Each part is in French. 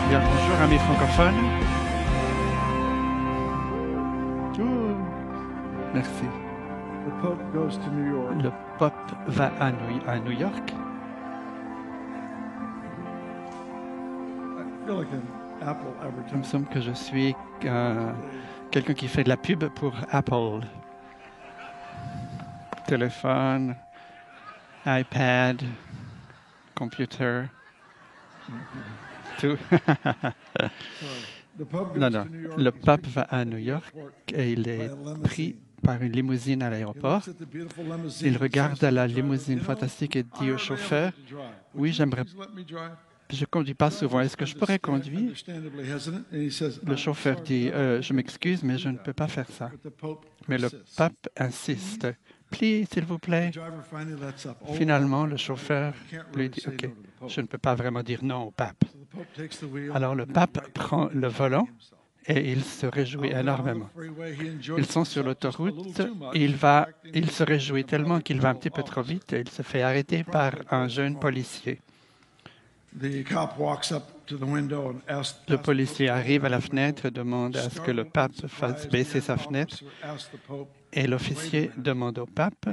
Bien, bonjour amis francophones. Merci. Le pape va à New York. Il me semble que je suis quelqu'un qui fait de la pub pour Apple. Téléphone, iPad, computer, tout. Non, non. Le pape va à New York et il est pris par une limousine à l'aéroport. Il regarde la limousine fantastique et dit au chauffeur, « Oui, j'aimerais... Je ne conduis pas souvent. Est-ce que je pourrais conduire? » Le chauffeur dit, « Je m'excuse, mais je ne peux pas faire ça. » Mais le pape insiste. « Please, s'il vous plaît. » Finalement, le chauffeur lui dit, « OK, je ne peux pas vraiment dire non au pape. » Alors le pape prend le volant et il se réjouit énormément. Ils sont sur l'autoroute et il se réjouit tellement qu'il va un petit peu trop vite et il se fait arrêter par un jeune policier. Le policier arrive à la fenêtre et demande à ce que le pape fasse baisser sa fenêtre. Et l'officier demande au pape.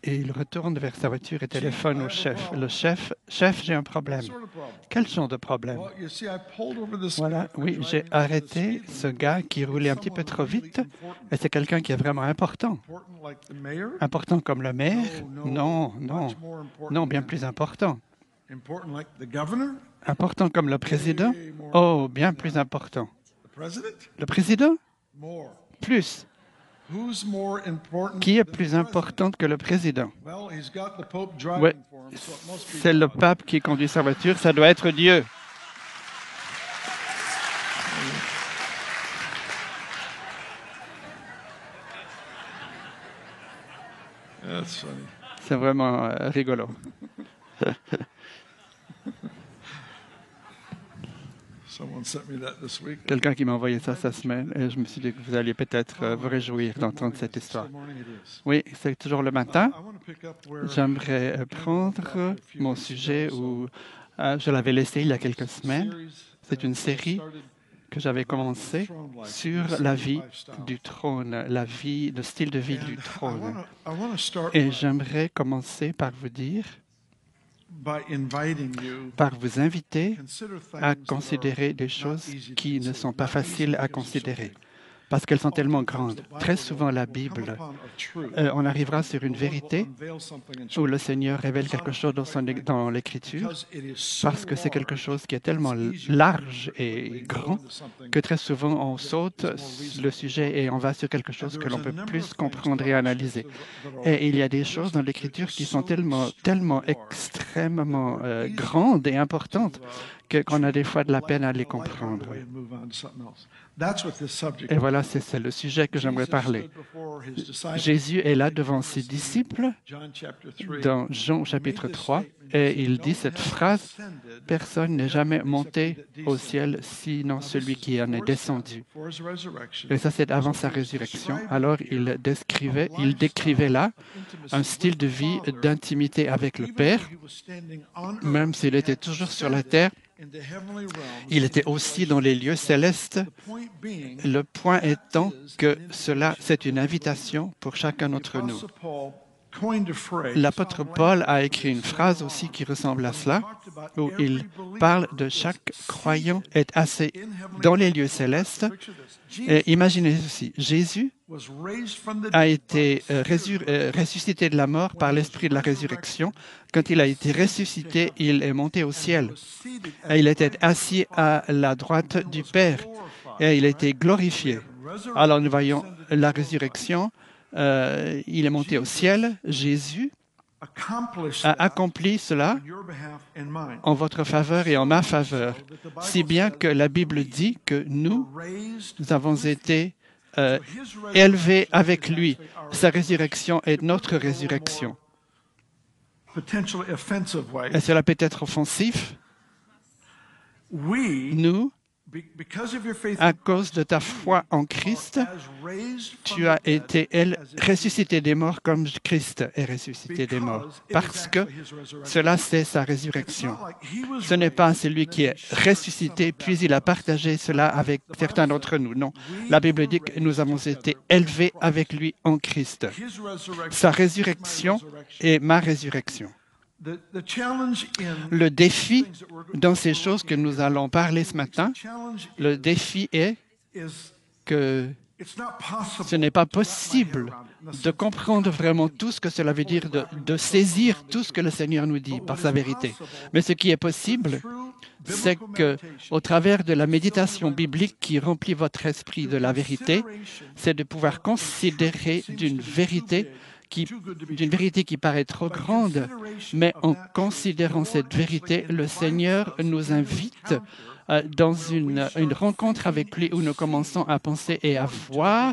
Et il retourne vers sa voiture et téléphone au chef. Le chef, j'ai un problème. Quel genre de problème? Voilà, oui, j'ai arrêté ce gars qui roulait un petit peu trop vite. Et c'est quelqu'un qui est vraiment important. Important comme le maire? Non, non, non, bien plus important. Important comme le président? Oh, bien plus important. Le président? Plus. Qui est plus important que le président? Ouais, c'est le pape qui conduit sa voiture, ça doit être Dieu. C'est vraiment rigolo. Quelqu'un qui m'a envoyé ça cette semaine et je me suis dit que vous alliez peut-être vous réjouir d'entendre cette histoire. Oui, c'est toujours le matin. J'aimerais prendre mon sujet où je l'avais laissé il y a quelques semaines. C'est une série que j'avais commencée sur la vie du trône, le style de vie du trône. Et j'aimerais commencer par vous dire, par vous inviter à considérer des choses qui ne sont pas faciles à considérer, parce qu'elles sont tellement grandes. Très souvent, la Bible, on arrivera sur une vérité où le Seigneur révèle quelque chose dans l'Écriture, parce que c'est quelque chose qui est tellement large et grand que très souvent, on saute le sujet et on va sur quelque chose que l'on peut plus comprendre et analyser. Et il y a des choses dans l'Écriture qui sont tellement extrêmement grandes et importantes qu'on a des fois de la peine à les comprendre. Et voilà, c'est le sujet que j'aimerais parler. Jésus est là devant ses disciples dans Jean chapitre 3 et il dit cette phrase, « Personne n'est jamais monté au ciel sinon celui qui en est descendu. » Et ça, c'est avant sa résurrection. Alors, il décrivait là un style de vie d'intimité avec le Père, même s'il était toujours sur la terre. Il était aussi dans les lieux célestes. Le point étant que c'est une invitation pour chacun d'entre nous. L'apôtre Paul a écrit une phrase aussi qui ressemble à cela, où il parle de chaque croyant est assis dans les lieux célestes. Et imaginez ceci, Jésus a été ressuscité de la mort par l'esprit de la résurrection. Quand il a été ressuscité, il est monté au ciel. Et il était assis à la droite du Père. Et il a été glorifié. Alors nous voyons la résurrection. Il est monté au ciel. Jésus a accompli cela en votre faveur et en ma faveur, si bien que la Bible dit que nous avons été élevés avec lui. Sa résurrection est notre résurrection. Et cela peut être offensif. Nous À cause de ta foi en Christ, tu as été ressuscité des morts comme Christ est ressuscité des morts, parce que cela, c'est sa résurrection. Ce n'est pas celui qui est ressuscité, puis il a partagé cela avec certains d'entre nous. Non, la Bible dit que nous avons été élevés avec lui en Christ. Sa résurrection est ma résurrection. Le défi dans ces choses que nous allons parler ce matin, le défi est que ce n'est pas possible de comprendre vraiment tout ce que cela veut dire, de saisir tout ce que le Seigneur nous dit par sa vérité. Mais ce qui est possible, c'est qu'au travers de la méditation biblique qui remplit votre esprit de la vérité, c'est de pouvoir considérer d'une vérité qui paraît trop grande, mais en considérant cette vérité, le Seigneur nous invite dans une rencontre avec lui où nous commençons à penser et à voir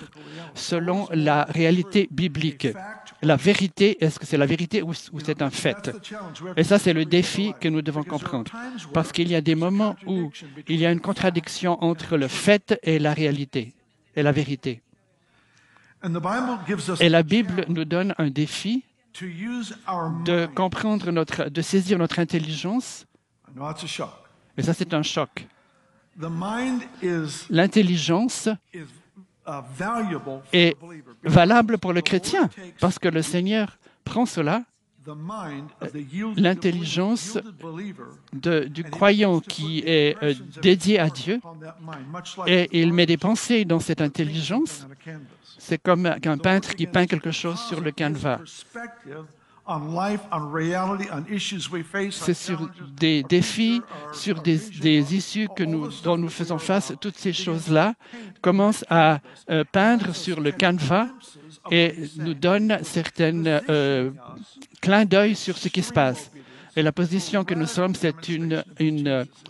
selon la réalité biblique. La vérité, est-ce que c'est la vérité ou c'est un fait? Et ça, c'est le défi que nous devons comprendre. Parce qu'il y a des moments où il y a une contradiction entre le fait et la réalité, et la vérité. Et la Bible nous donne un défi de comprendre de saisir notre intelligence. Et ça, c'est un choc. L'intelligence est valable pour le chrétien parce que le Seigneur prend cela, l'intelligence du croyant qui est dédié à Dieu, et il met des pensées dans cette intelligence. C'est comme un peintre qui peint quelque chose sur le canevas. C'est sur des défis, sur des issues dont nous faisons face. Toutes ces choses-là commencent à peindre sur le canevas et nous donnent certains clins d'œil sur ce qui se passe. Et la position que nous sommes, c'est une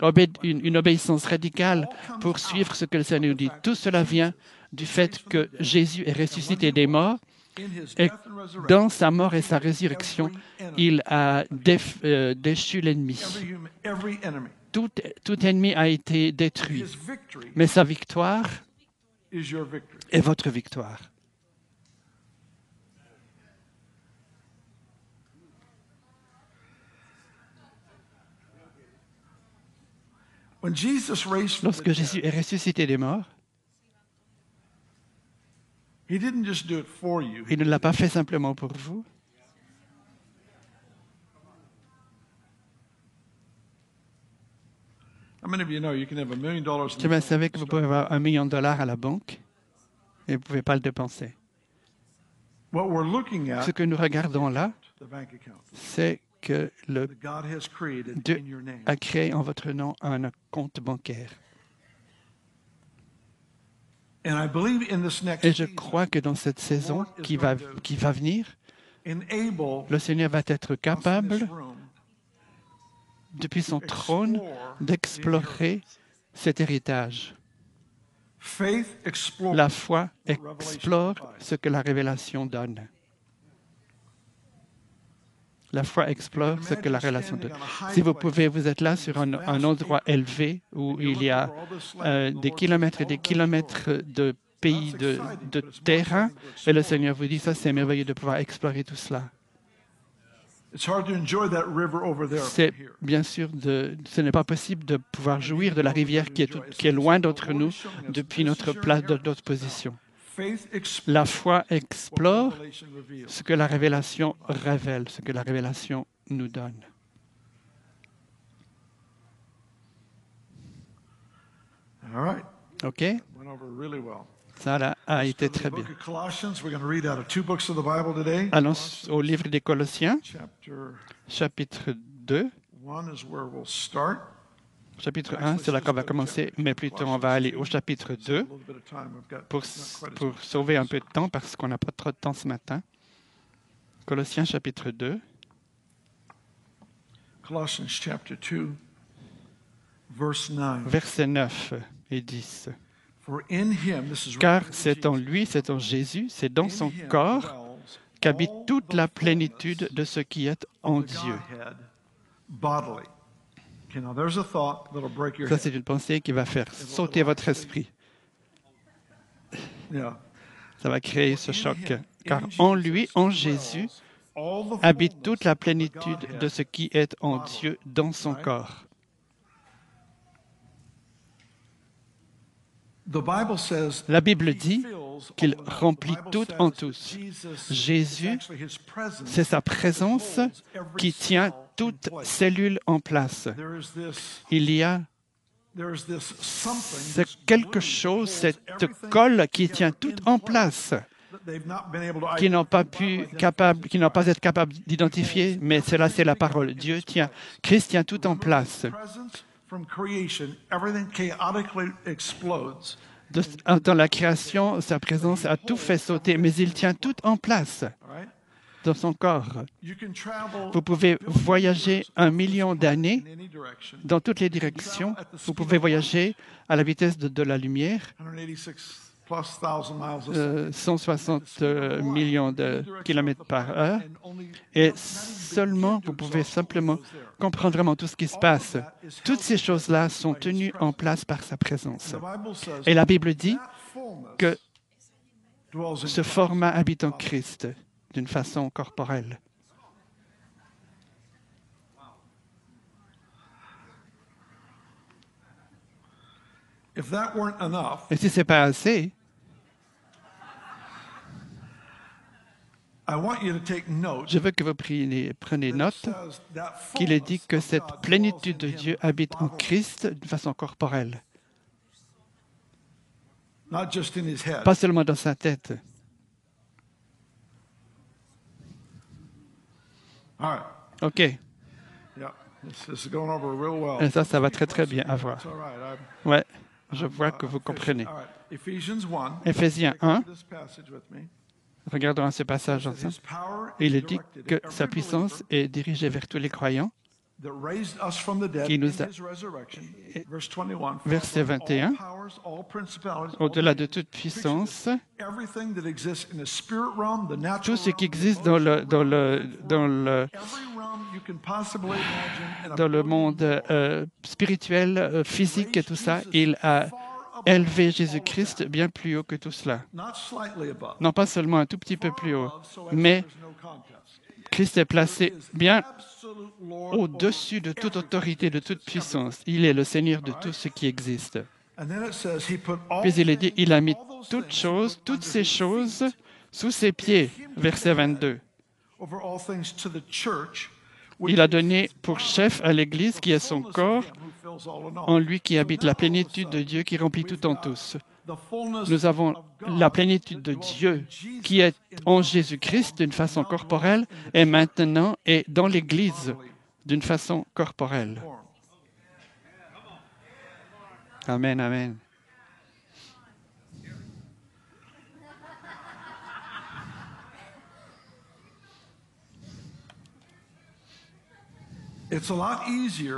obéissance radicale pour suivre ce que le Seigneur nous dit. Tout cela vient du fait que Jésus est ressuscité des morts et dans sa mort et sa résurrection, il a déchu l'ennemi. Tout ennemi a été détruit, mais sa victoire est votre victoire. Lorsque Jésus est ressuscité des morts, il ne l'a pas fait simplement pour vous. Vous savez que vous pouvez avoir $1 million à la banque et vous ne pouvez pas le dépenser. Ce que nous regardons là, c'est que Dieu a créé en votre nom un compte bancaire. Et je crois que dans cette saison qui va venir, le Seigneur va être capable, depuis son trône, d'explorer cet héritage. La foi explore ce que la révélation donne. La foi explore ce que la révélation donne. Si vous pouvez, vous êtes là sur un endroit élevé où il y a des kilomètres et des kilomètres de pays, de terrain, et le Seigneur vous dit, ça c'est merveilleux de pouvoir explorer tout cela. C'est bien sûr, ce n'est pas possible de pouvoir jouir de la rivière qui est loin d'entre nous depuis notre place, de notre position. La foi explore ce que la révélation révèle, ce que la révélation nous donne. OK? Ça a été très bien. Allons au livre des Colossiens, chapitre 2. Chapitre 1, c'est là qu'on va commencer, mais plutôt on va aller au chapitre 2 pour sauver un peu de temps parce qu'on n'a pas trop de temps ce matin. Colossiens chapitre 2. Versets 9 et 10. Car c'est en lui, c'est en Jésus, c'est dans son corps qu'habite toute la plénitude de ce qui est en Dieu. Ça, c'est une pensée qui va faire sauter votre esprit. Ça va créer ce choc. Car en lui, en Jésus, habite toute la plénitude de ce qui est en Dieu dans son corps. La Bible dit qu'il remplit tout en tous. Jésus, c'est sa présence qui tient toute cellule en place. Il y a quelque chose, cette colle qui tient tout en place, qui n'ont pas été capables d'identifier, mais cela c'est la parole. Christ tient tout en place. Dans la création, sa présence a tout fait sauter, mais il tient tout en place dans son corps. Vous pouvez voyager 1 million d'années dans toutes les directions. Vous pouvez voyager à la vitesse de la lumière, 160 millions de kilomètres par heure, et vous pouvez simplement comprendre vraiment tout ce qui se passe. Toutes ces choses-là sont tenues en place par sa présence. Et la Bible dit que ce format habite en Christ d'une façon corporelle. Et si ce n'est pas assez, je veux que vous prenez note qu'il est dit que cette plénitude de Dieu habite en Christ d'une façon corporelle. Pas seulement dans sa tête. OK. Et ça va très, très bien à voir. Ouais, je vois que vous comprenez. Éphésiens 1. Regardons ce passage ensemble. Il est dit que sa puissance est dirigée vers tous les croyants, qui nous a... Verset 21. Au-delà de toute puissance, tout ce qui existe dans le monde spirituel, physique et tout ça, il a élevé Jésus-Christ bien plus haut que tout cela. Non pas seulement un tout petit peu plus haut, mais Christ est placé bien au-dessus de toute autorité, de toute puissance. Il est le Seigneur de tout ce qui existe. Puis il est dit, il a mis toutes ces choses sous ses pieds. Verset 22. Il a donné pour chef à l'Église qui est son corps, en lui qui habite la plénitude de Dieu qui remplit tout en tous. Nous avons la plénitude de Dieu qui est en Jésus-Christ d'une façon corporelle et maintenant est dans l'Église d'une façon corporelle. Amen, amen.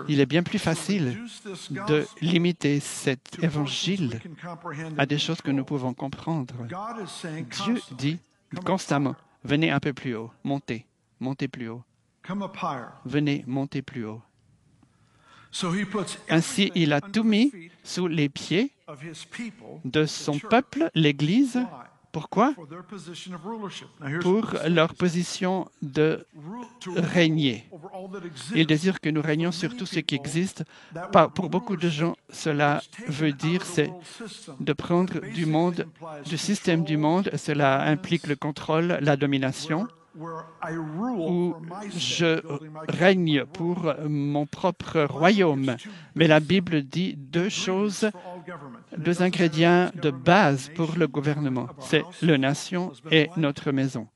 Il est bien plus facile de limiter cet évangile à des choses que nous pouvons comprendre. Dieu dit constamment, venez un peu plus haut, montez plus haut. Venez, montez plus haut. Ainsi, il a tout mis sous les pieds de son peuple, l'Église. Pourquoi? Pour leur position de régner. Il désire que nous régnions sur tout ce qui existe. Pour beaucoup de gens, cela veut dire c'est de prendre du système du monde. Cela implique le contrôle, la domination, où je règne pour mon propre royaume. Mais la Bible dit deux ingrédients de base pour le gouvernement. C'est la nation et notre maison.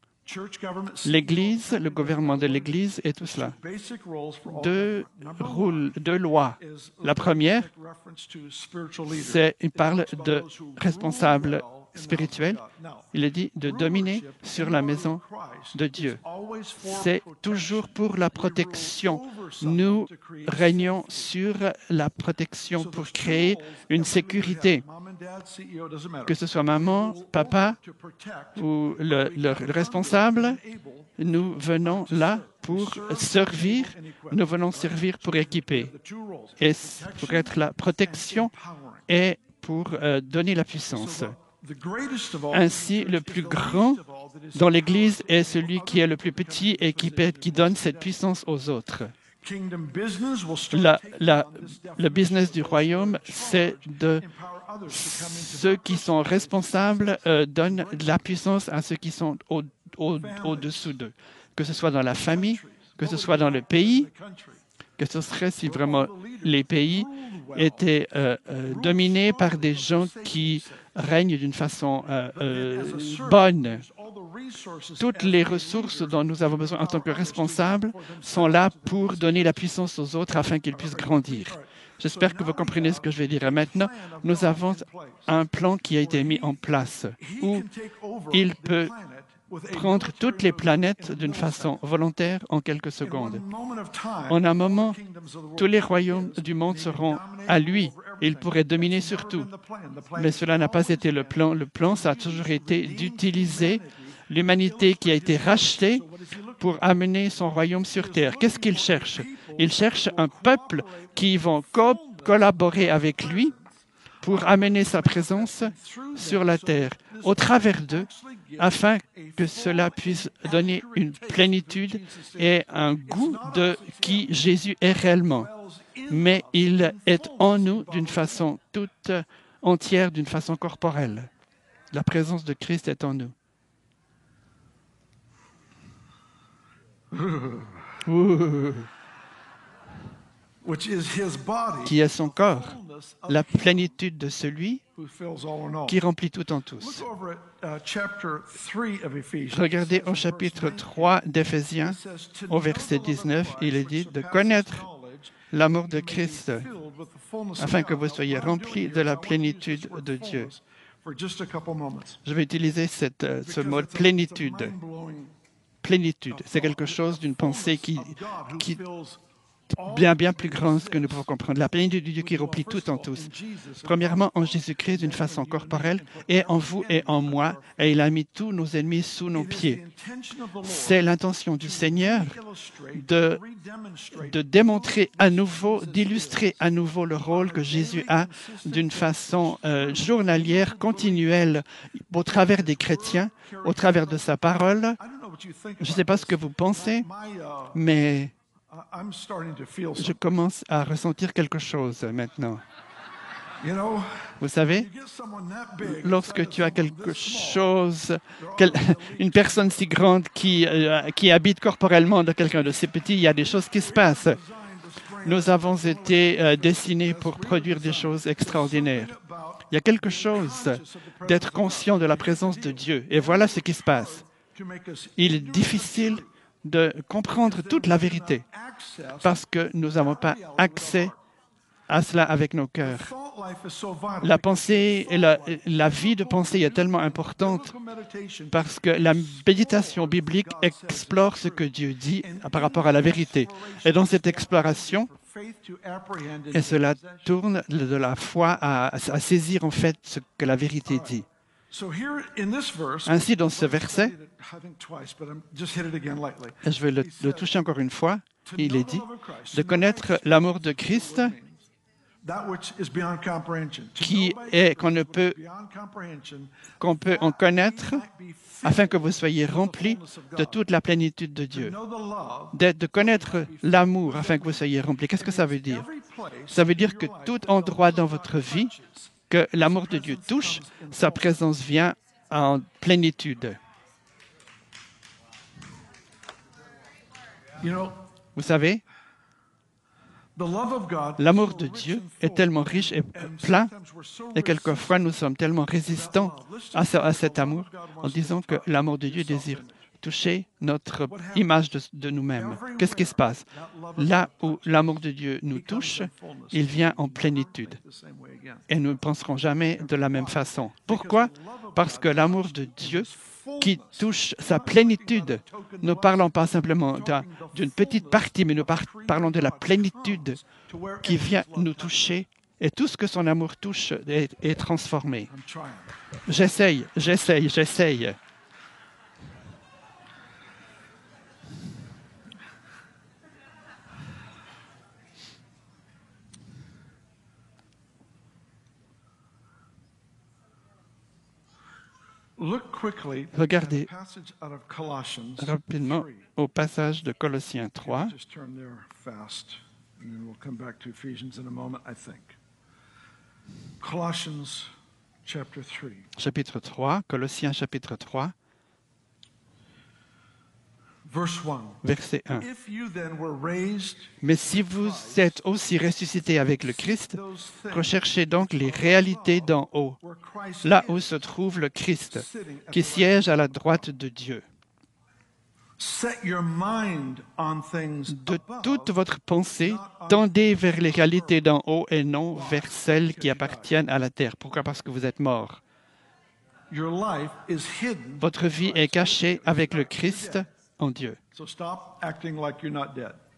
L'Église, le gouvernement de l'Église et tout cela. Deux lois. La première, il parle de responsables spirituels. Il est dit de dominer sur la maison de Dieu. C'est toujours pour la protection. Nous régnons sur la protection pour créer une sécurité. Que ce soit maman, papa ou le responsable, nous venons là pour servir, nous venons servir pour équiper, et pour être la protection et pour donner la puissance. Ainsi, le plus grand dans l'Église est celui qui est le plus petit et qui donne cette puissance aux autres. Le business du royaume, c'est de ceux qui sont responsables donnent de la puissance à ceux qui sont au-dessous d'eux, que ce soit dans la famille, que ce soit dans le pays, que ce serait si vraiment les pays étaient dominés par des gens qui règnent d'une façon bonne. Toutes les ressources dont nous avons besoin en tant que responsables sont là pour donner la puissance aux autres afin qu'ils puissent grandir. J'espère que vous comprenez ce que je vais dire. Et maintenant, nous avons un plan qui a été mis en place où il peut prendre toutes les planètes d'une façon volontaire en quelques secondes. En un moment, tous les royaumes du monde seront à lui. Il pourrait dominer sur tout. Mais cela n'a pas été le plan. Le plan, ça a toujours été d'utiliser l'humanité qui a été rachetée pour amener son royaume sur terre. Qu'est-ce qu'il cherche? Il cherche un peuple qui va collaborer avec lui pour amener sa présence sur la terre, au travers d'eux, afin que cela puisse donner une plénitude et un goût de qui Jésus est réellement. Mais il est en nous d'une façon toute entière, d'une façon corporelle. La présence de Christ est en nous. Qui est son corps, la plénitude de celui qui remplit tout en tous. Regardez au chapitre 3 d'Éphésiens, au verset 19, il est dit de connaître l'amour de Christ, afin que vous soyez remplis de la plénitude de Dieu. Je vais utiliser ce mot plénitude. Plénitude, c'est quelque chose d'une pensée qui bien plus grande que nous pouvons comprendre. La plénitude de Dieu qui remplit tout en tous. Premièrement, en Jésus-Christ d'une façon corporelle, et en vous et en moi, et il a mis tous nos ennemis sous nos pieds. C'est l'intention du Seigneur de démontrer à nouveau, d'illustrer à nouveau le rôle que Jésus a d'une façon journalière, continuelle, au travers des chrétiens, au travers de sa parole. Je ne sais pas ce que vous pensez, mais je commence à ressentir quelque chose maintenant. Vous savez, lorsque tu as quelque chose, une personne si grande qui habite corporellement de quelqu'un de si petit, il y a des choses qui se passent. Nous avons été destinés pour produire des choses extraordinaires. Il y a quelque chose d'être conscient de la présence de Dieu. Et voilà ce qui se passe. Il est difficile de comprendre toute la vérité parce que nous n'avons pas accès à cela avec nos cœurs. La pensée et la vie de pensée est tellement importante parce que la méditation biblique explore ce que Dieu dit par rapport à la vérité. Et dans cette exploration, et cela tourne de la foi à saisir en fait ce que la vérité dit. Ainsi, dans ce verset, je vais le toucher encore une fois, il est dit de connaître l'amour de Christ qu'on peut en connaître afin que vous soyez remplis de toute la plénitude de Dieu. De connaître l'amour afin que vous soyez remplis. Qu'est-ce que ça veut dire? Ça veut dire que tout endroit dans votre vie que l'amour de Dieu touche, sa présence vient en plénitude. Vous savez, l'amour de Dieu est tellement riche et plein, et quelquefois nous sommes tellement résistants à cet amour en disant que l'amour de Dieu désire toucher notre image de nous-mêmes. Qu'est-ce qui se passe? Là où l'amour de Dieu nous touche, il vient en plénitude. Et nous ne penserons jamais de la même façon. Pourquoi? Parce que l'amour de Dieu qui touche sa plénitude, nous ne parlons pas simplement d'une petite partie, mais nous parlons de la plénitude qui vient nous toucher. Et tout ce que son amour touche est transformé. J'essaye. Regardez rapidement au passage de Colossiens 3. Chapitre 3, Colossiens chapitre 3, verset 1. Mais si vous êtes aussi ressuscités avec le Christ, recherchez donc les réalités d'en haut, là où se trouve le Christ, qui siège à la droite de Dieu. De toute votre pensée, tendez vers les réalités d'en haut et non vers celles qui appartiennent à la terre. Pourquoi? Parce que vous êtes morts. Votre vie est cachée avec le Christ en Dieu.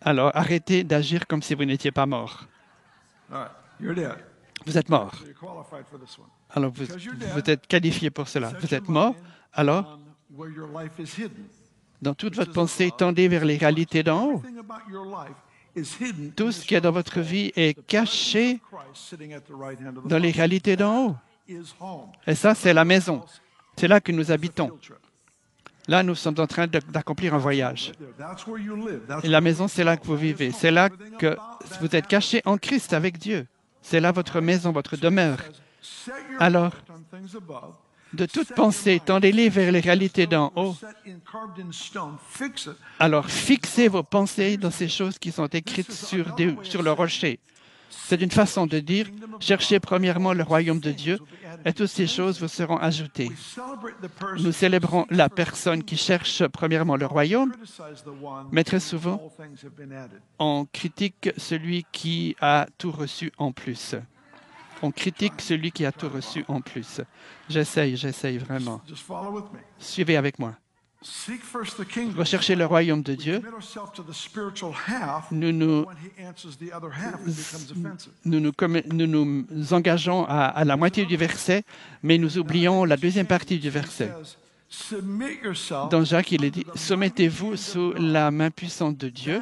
Alors, arrêtez d'agir comme si vous n'étiez pas mort. Vous êtes mort. Alors, vous êtes qualifié pour cela. Vous êtes mort. Alors, dans toute votre pensée, tendez vers les réalités d'en haut. Tout ce qui est dans votre vie est caché dans les réalités d'en haut. Et ça, c'est la maison. C'est là que nous habitons. Là, nous sommes en train d'accomplir un voyage. Et la maison, c'est là que vous vivez. C'est là que vous êtes caché en Christ avec Dieu. C'est là votre maison, votre demeure. Alors, de toute pensée, tendez-les vers les réalités d'en haut. Alors, fixez vos pensées dans ces choses qui sont écrites sur le rocher. C'est une façon de dire, cherchez premièrement le royaume de Dieu et toutes ces choses vous seront ajoutées. Nous célébrons la personne qui cherche premièrement le royaume, mais très souvent, on critique celui qui a tout reçu en plus. On critique celui qui a tout reçu en plus. J'essaye vraiment. Suivez avec moi. Recherchez le royaume de Dieu. Nous nous engageons à la moitié du verset, mais nous oublions la deuxième partie du verset. Dans Jacques, il est dit, « Soumettez-vous sous la main puissante de Dieu,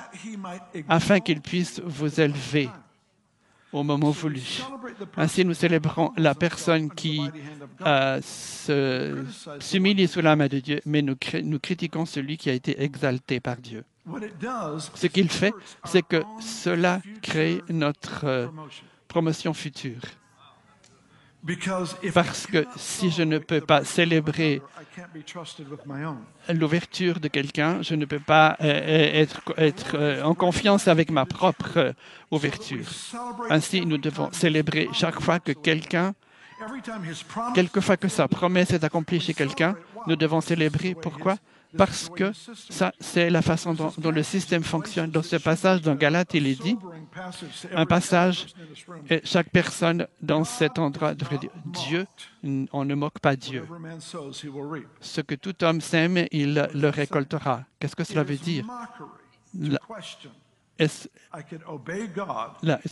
afin qu'il puisse vous élever au moment voulu. » Ainsi, nous célébrons la personne qui s'humilie sous la main de Dieu, mais nous critiquons celui qui a été exalté par Dieu. Ce qu'il fait, c'est que cela crée notre promotion future. Parce que si je ne peux pas célébrer l'ouverture de quelqu'un, je ne peux pas être en confiance avec ma propre ouverture. Ainsi, nous devons célébrer chaque fois que quelquefois que sa promesse est accomplie chez quelqu'un, nous devons célébrer. Pourquoi? Parce que ça, c'est la façon dont le système fonctionne. Dans ce passage, dans Galates, il est dit, un passage, et chaque personne dans cet endroit devrait dire, Dieu, on ne moque pas Dieu. Ce que tout homme sème, il le récoltera. Qu'est-ce que cela veut dire? C'est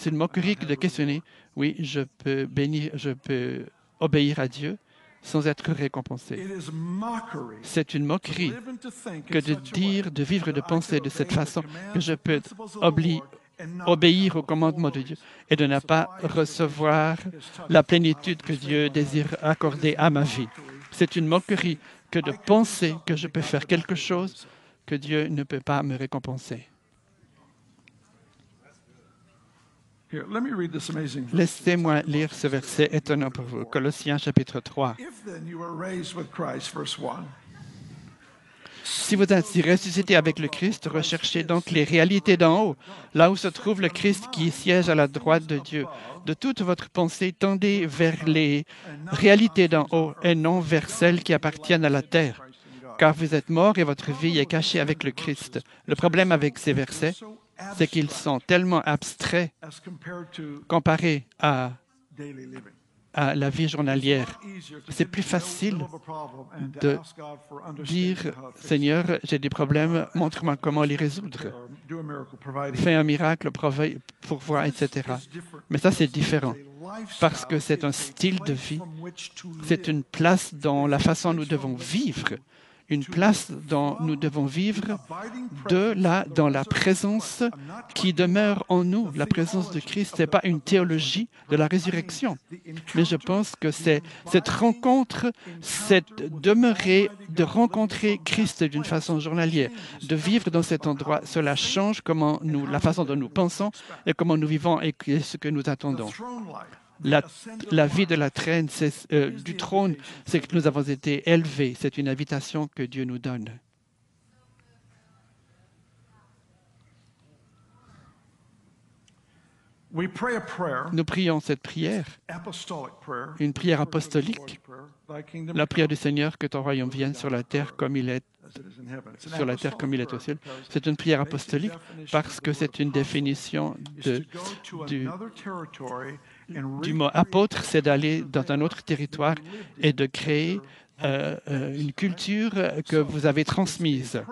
une moquerie de questionner, oui, je peux obéir à Dieu sans être récompensé. C'est une moquerie que de vivre, de penser de cette façon que je peux obéir au commandement de Dieu et de ne pas recevoir la plénitude que Dieu désire accorder à ma vie. C'est une moquerie que de penser que je peux faire quelque chose que Dieu ne peut pas me récompenser. Laissez-moi lire ce verset étonnant pour vous. Colossiens chapitre 3. Si vous êtes ressuscité avec le Christ, recherchez donc les réalités d'en haut, là où se trouve le Christ qui siège à la droite de Dieu. De toute votre pensée, tendez vers les réalités d'en haut et non vers celles qui appartiennent à la terre. Car vous êtes morts et votre vie est cachée avec le Christ. Le problème avec ces versets, c'est qu'ils sont tellement abstraits comparés à la vie journalière. C'est plus facile de dire, Seigneur, j'ai des problèmes, montre-moi comment les résoudre. Fais un miracle, pourvois, etc. Mais ça, c'est différent, parce que c'est un style de vie, c'est une place dans la façon dont nous devons vivre, une place dont nous devons vivre dans la présence qui demeure en nous. La présence de Christ, ce n'est pas une théologie de la résurrection, mais je pense que c'est cette rencontre, cette demeurée, de rencontrer Christ d'une façon journalière, de vivre dans cet endroit. Cela change la façon dont nous pensons et comment nous vivons et ce que nous attendons. La vie de la traîne, du trône, c'est que nous avons été élevés. C'est une invitation que Dieu nous donne. Nous prions cette prière, une prière apostolique, la prière du Seigneur, que ton royaume vienne sur la terre comme il est au ciel. C'est une prière apostolique parce que c'est une définition du mot apôtre, c'est d'aller dans un autre territoire et de créer une culture que vous avez transmise.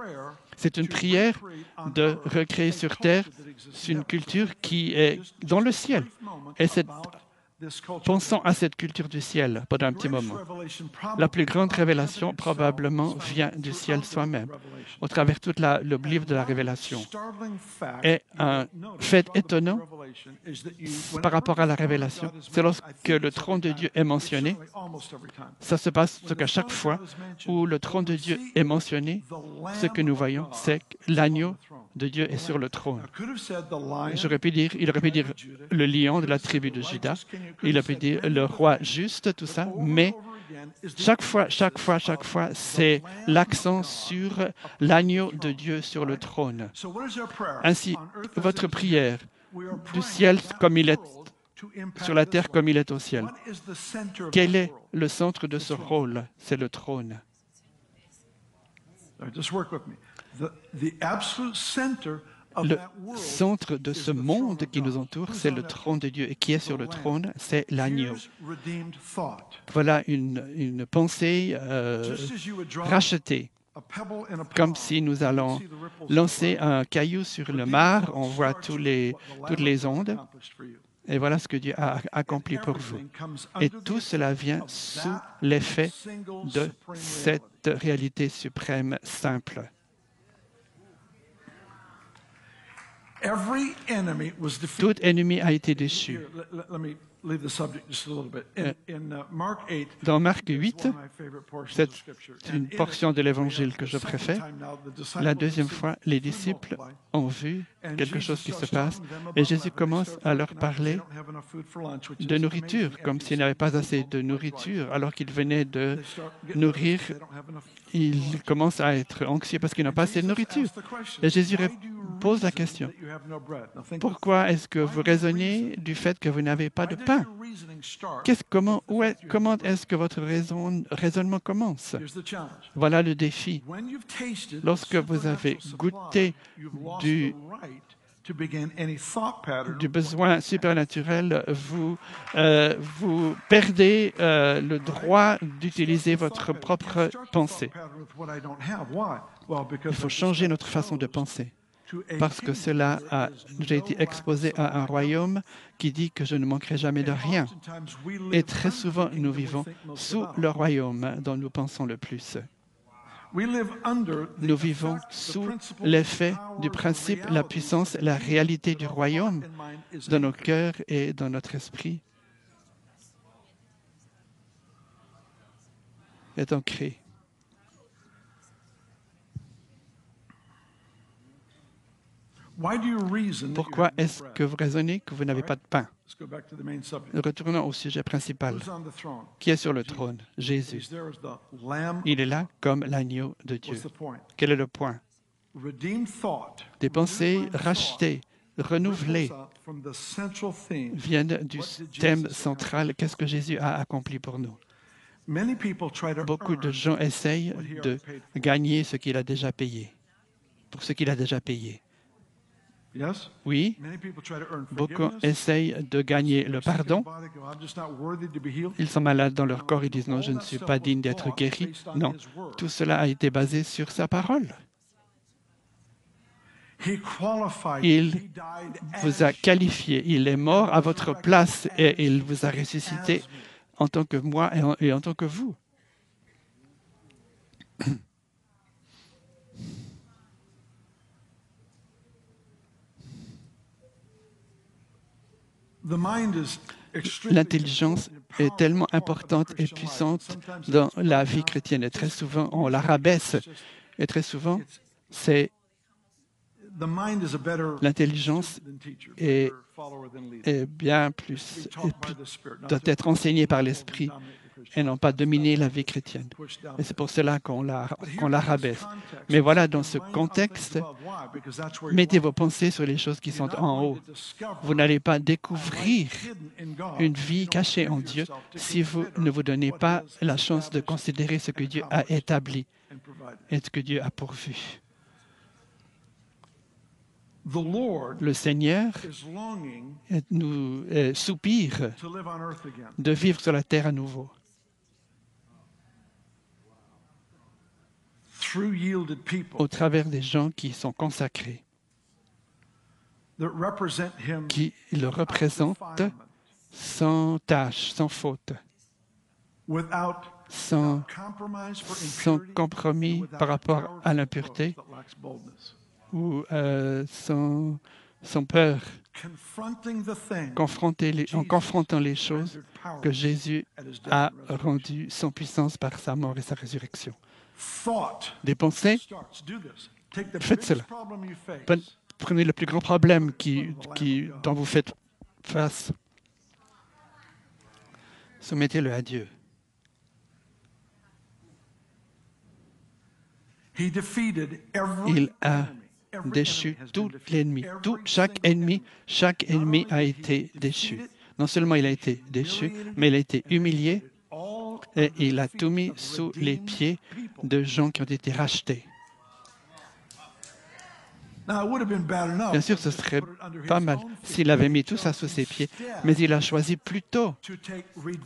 C'est une prière de recréer sur terre une culture qui est dans le ciel. Et pensons à cette culture du ciel pendant un petit moment. La plus grande révélation probablement vient du ciel soi-même, au travers tout le livre de la Révélation. Et un fait étonnant par rapport à la Révélation, c'est lorsque le trône de Dieu est mentionné. Ça se passe qu'à chaque fois où le trône de Dieu est mentionné, ce que nous voyons, c'est que l'agneau de Dieu est sur le trône. Il aurait pu dire le lion de la tribu de Juda, il a pu dire le roi juste, tout ça, mais chaque fois, c'est l'accent sur l'agneau de Dieu sur le trône. Ainsi, votre prière du ciel comme il est sur la terre comme il est au ciel. Quel est le centre de ce rôle? C'est le trône. Le centre de ce monde qui nous entoure, c'est le trône de Dieu. Et qui est sur le trône? C'est l'agneau. Voilà une pensée rachetée. Comme si nous allons lancer un caillou sur le mar, on voit toutes les ondes. Et voilà ce que Dieu a accompli pour vous. Et tout cela vient sous l'effet de cette réalité suprême simple. Tout ennemi a été déchu. Dans Marc 8, c'est une portion de l'Évangile que je préfère. La deuxième fois, les disciples ont vu quelque chose qui se passe et Jésus commence à leur parler de nourriture, comme s'ils n'avaient pas assez de nourriture, alors qu'ils venaient de nourrir. Ils commencent à être anxieux parce qu'ils n'ont pas assez de nourriture. Et Jésus pose la question, pourquoi est-ce que vous raisonnez du fait que vous n'avez pas de pain? Comment est-ce que votre raisonnement commence? Voilà le défi. Lorsque vous avez goûté du besoin supernaturel, vous perdez le droit d'utiliser votre propre pensée. Il faut changer notre façon de penser. Parce que cela a déjà été exposé à un royaume qui dit que je ne manquerai jamais de rien. Et très souvent, nous vivons sous le royaume dont nous pensons le plus. Nous vivons sous l'effet du principe, la puissance, la réalité du royaume dans nos cœurs et dans notre esprit est ancré. Pourquoi est-ce que vous raisonnez que vous n'avez pas de pain? Retournons au sujet principal. Qui est sur le trône? Jésus. Il est là comme l'agneau de Dieu. Quel est le point? Des pensées rachetées, renouvelées, viennent du thème central. Qu'est-ce que Jésus a accompli pour nous? Beaucoup de gens essayent de gagner ce qu'il a déjà payé, pour ce qu'il a déjà payé. Oui, beaucoup essayent de gagner le pardon. Ils sont malades dans leur corps, ils disent non, je ne suis pas digne d'être guéri. Non, tout cela a été basé sur sa parole. Il vous a qualifié, il est mort à votre place et il vous a ressuscité en tant que moi et en tant que vous. L'intelligence est tellement importante et puissante dans la vie chrétienne. Et très souvent, on la rabaisse. Et très souvent, l'intelligence est bien plus, doit être enseignée par l'Esprit et non pas dominer la vie chrétienne. Et c'est pour cela qu'on la rabaisse. Mais voilà, dans ce contexte, mettez vos pensées sur les choses qui sont en haut. Vous n'allez pas découvrir une vie cachée en Dieu si vous ne vous donnez pas la chance de considérer ce que Dieu a établi et ce que Dieu a pourvu. Le Seigneur nous soupire de vivre sur la terre à nouveau. Au travers des gens qui sont consacrés, qui le représentent sans tâche, sans faute, sans compromis par rapport à l'impureté ou sans peur, en confrontant les choses que Jésus a rendues sans puissance par sa mort et sa résurrection. Des pensées, faites cela. Prenez le plus grand problème dont vous faites face. Soumettez-le à Dieu. Il a déchu tout l'ennemi. Chaque ennemi a été déchu. Non seulement il a été déchu, mais il a été humilié et il a tout mis sous les pieds de gens qui ont été rachetés. Bien sûr, ce serait pas mal s'il avait mis tout ça sous ses pieds, mais il a choisi plutôt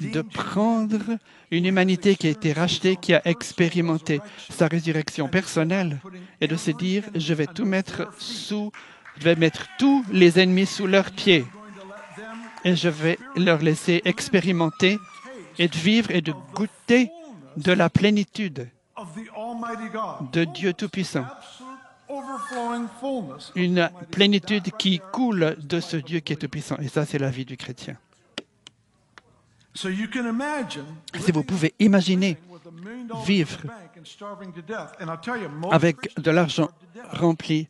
de prendre une humanité qui a été rachetée, qui a expérimenté sa résurrection personnelle, et de se dire, je vais mettre tous les ennemis sous leurs pieds, et je vais leur laisser expérimenter et de vivre et de goûter de la plénitude de Dieu Tout-Puissant. Une plénitude qui coule de ce Dieu qui est tout-puissant. Et ça, c'est la vie du chrétien. Si vous pouvez imaginer vivre avec de l'argent rempli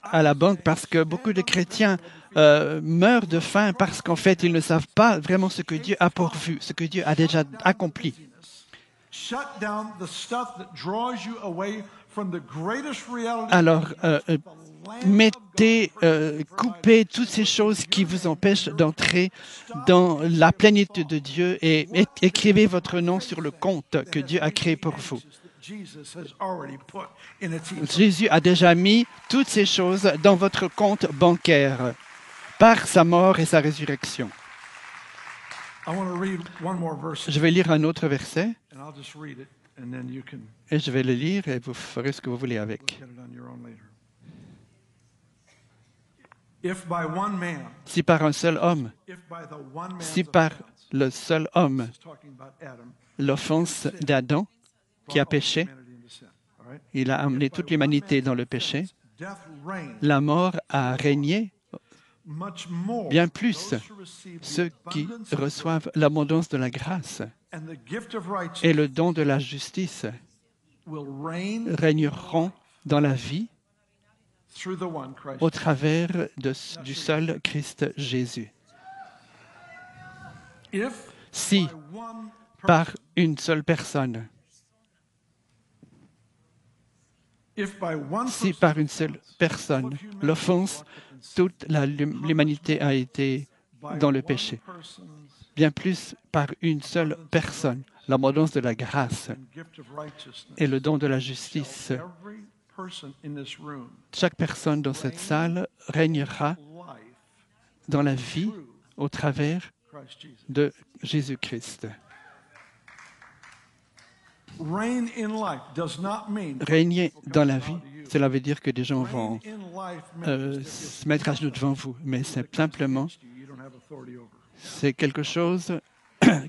à la banque, parce que beaucoup de chrétiens meurent de faim parce qu'en fait, ils ne savent pas vraiment ce que Dieu a pourvu, ce que Dieu a déjà accompli. Alors, coupez toutes ces choses qui vous empêchent d'entrer dans la plénitude de Dieu et écrivez votre nom sur le compte que Dieu a créé pour vous. Jésus a déjà mis toutes ces choses dans votre compte bancaire par sa mort et sa résurrection. Je vais lire un autre verset et je vais le lire et vous ferez ce que vous voulez avec. Si par un seul homme, si par le seul homme, l'offense d'Adam qui a péché, il a amené toute l'humanité dans le péché, la mort a régné. Bien plus, ceux qui reçoivent l'abondance de la grâce et le don de la justice régneront dans la vie au travers du seul Christ Jésus. Si, par une seule personne, l'offense, toute l'humanité a été dans le péché. Bien plus, par une seule personne, l'abondance de la grâce et le don de la justice. Chaque personne dans cette salle régnera dans la vie au travers de Jésus-Christ. Régner dans la vie, cela veut dire que des gens vont se mettre à genoux devant vous, mais c'est simplement, c'est quelque chose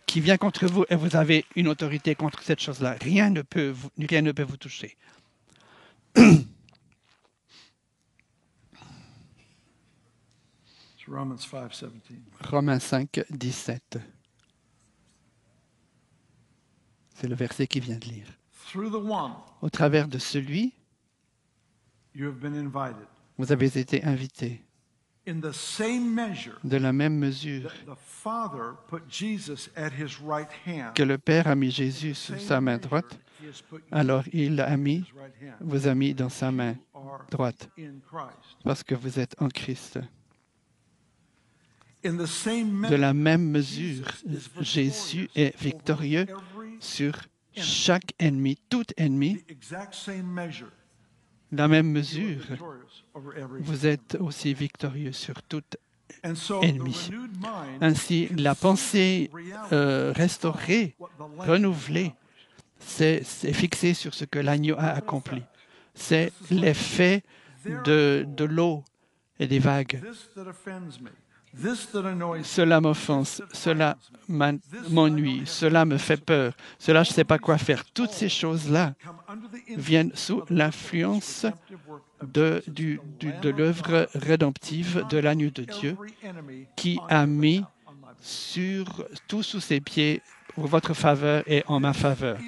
qui vient contre vous et vous avez une autorité contre cette chose-là. Rien ne peut vous toucher. Romans 5:17. Romains 5, 17. C'est le verset qui vient de lire. Through the one, Au travers de celui, you have been invited. vous avez été invités. In the same measure De la même mesure that the Father put Jesus at his right hand, que le Père a mis Jésus sous sa main droite, he has put you alors il a mis, at his right hand. vous a mis dans sa main Are droite, in Christ. parce que vous êtes en Christ. In the same De measure, la même mesure, Jésus est victorieux sur chaque ennemi, tout ennemi. the exact same measure, La même you are mesure, victorious over every. vous êtes aussi victorieux sur tout And so ennemi. the renewed mind Ainsi, la pensée restaurée, what the Lamb renouvelée, c'est fixée sur ce que l'agneau a accompli. C'est l'effet de l'eau et des vagues. This that offends me, this that annoys me, Cela m'offense, cela m'ennuie, cela me fait peur, cela je ne sais pas quoi faire. Toutes ces choses-là come under the influence viennent sous l'influence redemptive work of de l'œuvre rédemptive de l'agneau de Dieu every enemy qui on a your mis behalf, on my behalf. tout sous ses pieds pour votre faveur et en ma faveur. Is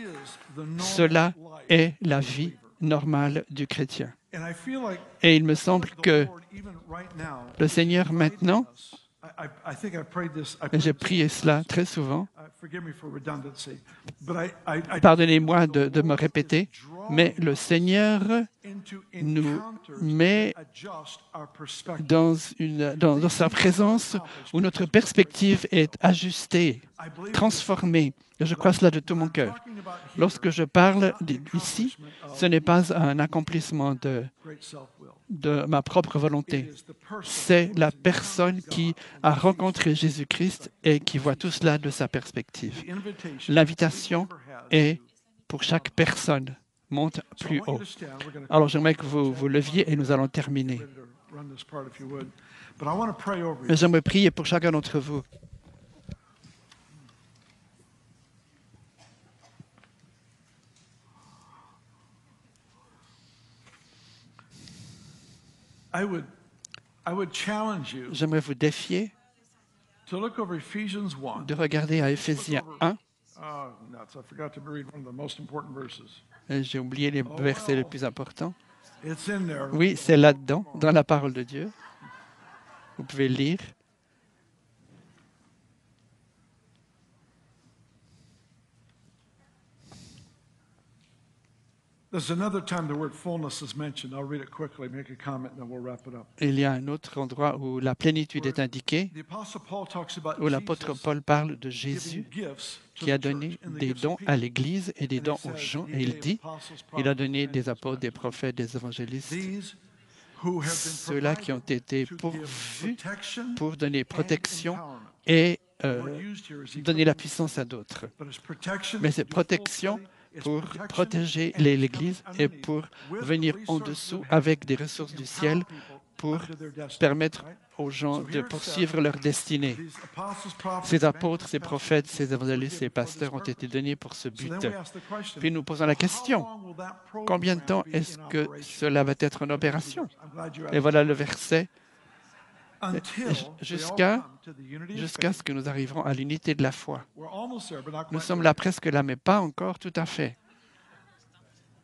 the normal Cela life est la of the vie believer. normale du chrétien. And I feel like Et il me semble the que Lord, even right now, le Seigneur maintenant, I think I prayed this. I et j'ai prayed this- prié cela très souvent, Forgive me for redundancy, but I pardonnez-moi de me répéter, mais le Seigneur into nous encounters met that adjust our perspective. dans sa présence où notre perspective est ajustée, I believe transformée. Et je crois cela de tout mon cœur. talking about here, Lorsque je parle ici, ce n'est pas un accomplissement great self-will. de ma propre volonté. It is the person C'est la personne qui a rencontré Jésus-Christ et qui voit tout cela de sa perspective. the invitation. L'invitation Whoever has est to- pour chaque personne, monte So I plus want you haut. to stand. We're gonna Alors j'aimerais que vous leviez et nous allons terminer. ready to run this part if you would. But I want to pray over you. Mais j'aimerais prier pour chacun d'entre vous. I would challenge you J'aimerais vous défier to look over Ephesians 1. de regarder à Éphésiens 1. Oh, nuts. I forgot to read one of the most important verses. J'ai oublié les versets les plus importants. It's in there. Oui, c'est là-dedans, dans la parole de Dieu. Vous pouvez lire. There's another time the word fullness is mentioned. I'll read it quickly, make a comment, and then we'll wrap it up. Il y a un autre endroit où la plénitude est indiquée, The Apostle Paul talks about où l'apôtre Jesus Paul parle de Jésus giving gifts to qui a the donné church and the des gifts dons of à people. l'Église et des And dons he aux says, gens. he Et il gave dit, apostles, il a prophets, donné des evangelists, apôtres, des pastors. prophètes, des évangélistes, These who have been ceux-là qui ont été provided to give pourvus protection pour donner and protection empowerment. et The word used here is donner la equipping, puissance à d'autres. but it's protection, Mais c'est do full protection study, it's pour protection protéger and l'Église coming et underneath pour with venir the en resources dessous of heaven avec des to ressources du empower ciel people pour unto their destiny, permettre right? aux gens So de here it poursuivre says, leur destinée. These apostles, prophets, Ces apôtres, ces evangelists, prophètes, pastors ces were évangélistes, given ces for this pasteurs ont été purpose. donnés pour ce So but. then we ask the question, Puis nous posons la how question, long will that combien de temps program be est-ce in que operation? cela va être en opération? I'm glad you Et asked. voilà le verset, Until we all jusqu'à come to the unity of jusqu'à faith. ce que nous arriverons à l'unité de la foi. We're almost there, but not Nous quite sommes there. là presque là, mais pas encore tout à fait.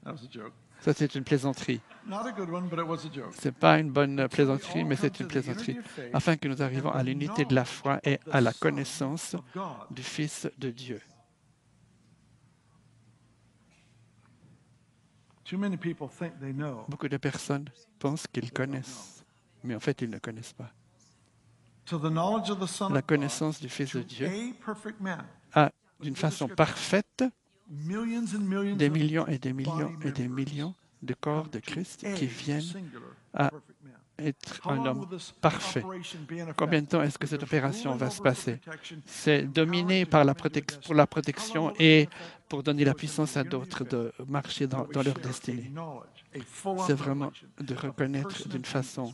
That was a joke. Ça, c'est une plaisanterie. Not a good one, but it was a joke. Ce n'est pas une bonne plaisanterie, mais c'est une plaisanterie. Afin que nous arrivions à l'unité de la foi et à la connaissance Of God. du Fils de Dieu. Too many people think they know. Beaucoup de personnes pensent qu'ils connaissent, mais en fait, ils ne connaissent pas. To the knowledge of the Son La of God, connaissance du Fils de to Dieu a perfect man, a, d'une façon parfaite, millions and millions des of millions et des millions body et des members millions de corps de to Christ a qui viennent singular à perfect man. être How un long homme will this parfait. operation be in effect? Combien de temps est-ce que cette There's opération ruling va se over for passer? protection, C'est dominé par pour la protection et pour donner la puissance à d'autres de marcher dans leur destinée. C'est vraiment de reconnaître d'une façon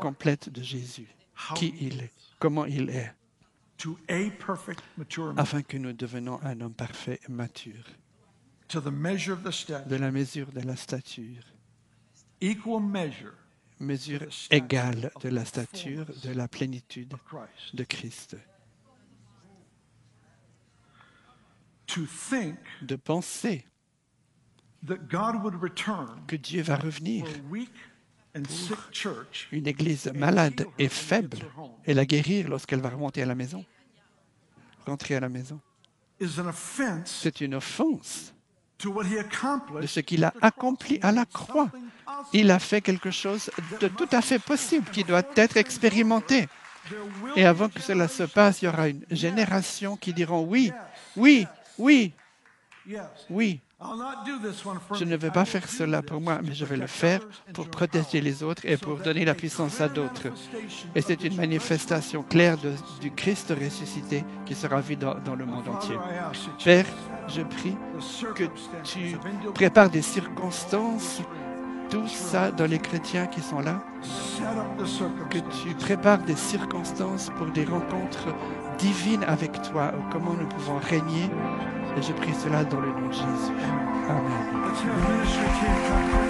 complète de Jésus, qui il est, comment il est, to a perfect mature man, afin que nous devenions un homme parfait, mature, to the measure of the stature, de la mesure de la stature, equal measure mesure égale de la stature de la plénitude of Christ. de Christ. To think De penser that God would return que Dieu va revenir, for a weak and sick church une église malade et faible, et la guérir lorsqu'elle va remonter à la maison, rentrer à la maison. is an offense C'est une offense to what he de accomplished. ce qu'il a accompli à la croix. Il a fait quelque chose de tout à fait possible qui doit être expérimenté. There will Et avant que cela se passe, il y aura une génération qui diront oui, oui, oui, yes. oui. I'll not do this one for Je me. ne vais I pas will faire do cela this pour moi, mais to je vais le protect faire others and pour to protéger empower. les autres et So pour that donner la a puissance à clear d'autres. manifestation Et of c'est une his manifestation claire du Christ ressuscité qui sera vue dans le monde entier. Father, I ask that you Père, je prie the que circumstances tu of individuals prépares des circonstances, tout ça dans les chrétiens qui sont là, set up the que circumstances. tu prépares des circonstances pour des rencontres divines avec toi, comment nous pouvons régner. Et je prie cela dans le nom de Jésus. Amen. Let's have ministry team come forward.